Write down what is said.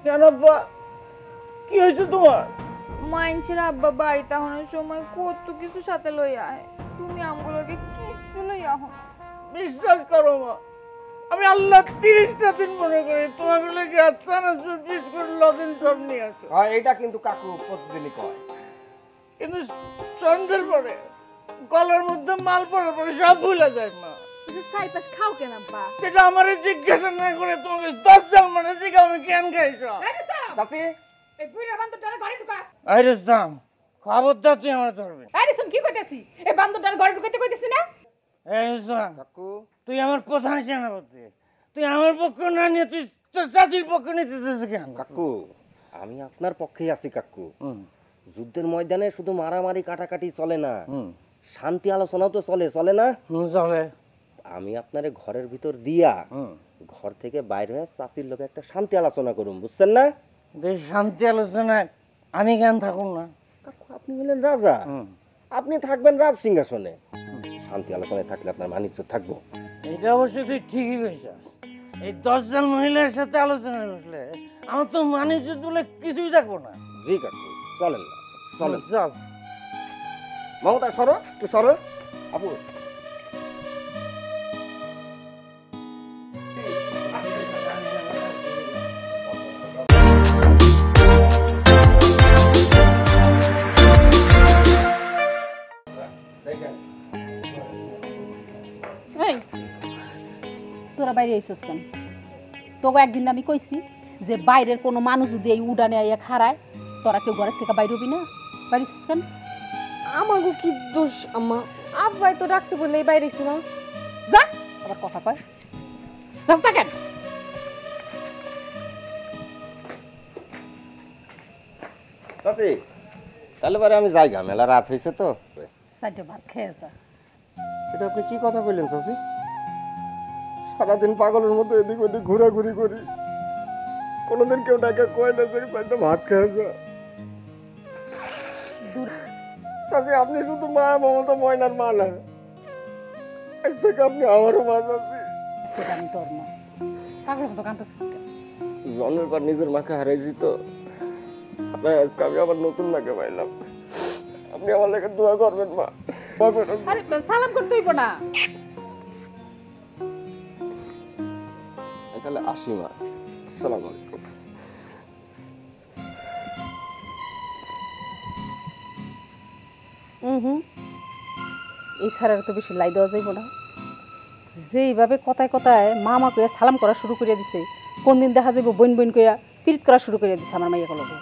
কেন আব্বা, কি হয়েছে তোমার? মাইনছের আব্বা বাড়িতে আনার সময় কত কিছু সাথে লইয়া আয়, তুমি আমগুলোকে কিছু লইয়া আহ। বিশ্বাস করো মা, আমি আল্লাহ 30টা দিন মনে করি তোমার লাগে চানাচুর বিস্কুট লজেন সব নিয়ে আসো। হ্যাঁ, এটা কিন্তু কাকু প্রতিদিনই কয়, কিন্তু সন্ধ্যের পরে গলার মধ্যে মাল পড়ার পরে সব ভুলে যায় মা। চাইপাশ খাও কেন আব্বা? সেটা আমারে জিজ্ঞাসা না করে তোমাকে 10 সাল মানে জিজ্ঞাসা আমি কেন খাইছো? চাচি এই বুইড়া বান্দরটার ঘরে ঢুকা। এই রেস্তাম, খবরদার তুই আমার ধরবি। এই রিসুন কি কইতাছি? এই বান্দরটার ঘরে ঢুকাইতে কইতাছি না? এই রেস্তাম, কাকু তুই আমার প্রধান সেনাপতি, তুই আমার পক্ষ না নিয়ে তুই তোর চাচির পক্ষ নিতে চাস কেন? কাকু আমি আপনার পক্ষেই আছি কাকু। যুদ্ধের ময়দানে শুধু মারামারি কাটাকাটি চলে না, শান্তি আলোচনাও তো চলে, চলে না? চলে। আমি আপনারে ঘরের ভিতর দিয়া ঘর থেকে বাইরে হয়ে চাচির লোকে একটা শান্তি আলোচনা করুন, বুঝছেন না? শান্তি আলোচনায় আমি কেন থাকুন না? কাকু আপনি হলেন রাজা, আপনি থাকবেন রাজ সিংহাসনে, শান্তি আলোচনায় থাকলে আপনার মানিজ্য থাকবো। এটা অবশ্য তুই ঠিকই কইছিস। এই 10 জন মহিলার সাথে আলোচনা বসলে আমার তো মানিজ্য বলে কিছুই থাকবো না। জি কাকু, চলেন না, চলেন। চল মমতা সরো, একটু সরো। আপু এই তোরা বাইরে আইছস কেন? তোকে একদিন আমি কইছি যে বাইরের কোনো মানুষ যদি এই উড়ানে আইয়া খাড়ায় তোরা কেউ ঘরের থেকে বাইরে হবি না। বাইরে আইছস কেন? আমাগো কি দোষ আম্মা? আব্বাই তো ডাকছে বলেই বাইরে ছিলাম। যা, আবার কথা কয়। রাস্তা কেন? চাচি তাহলে পরে আমি যাইগা, মেলা রাত হয়েছে তো। সাইডে ভাত খেয়ে যা। এটা আপনি কি কথা বললেন চাচি? সারাদিন পাগলের মতো এদিক ওদিক ঘোরাঘুরি করি, কোনোদিন কেউ ডাকে কয় না যে একটা ভাত খেয়ে যা। চাচি আপনি শুধু মা, মমতা ময়নার মা না, আজ থেকে আপনি আমারও মা চাচি। সেটা আমি তোর মা, পাগলের মতো কাঁদতেছিস কেন? জন্মের পর নিজের মাকে হারাইছি তো, আপনার আজকে আমি আবার নতুন মাকে পাইলাম। আপনি আমার লেগে দোয়া করবেন মা। আরে সালাম করতে হইব না। তাহলে আসি মা, আসসালামু আলাইকুম। এই ছাড়ার তো বেশি লাই দেওয়া যাইব না। যেইভাবে কথায় কথায় মামা কইয়া সালাম করা শুরু করিয়া দিছে, কোন দিন দেখা যাইব বইন বইন কইয়া পিরিত করা শুরু করিয়া দিছে আমার মাইয়া কলকে।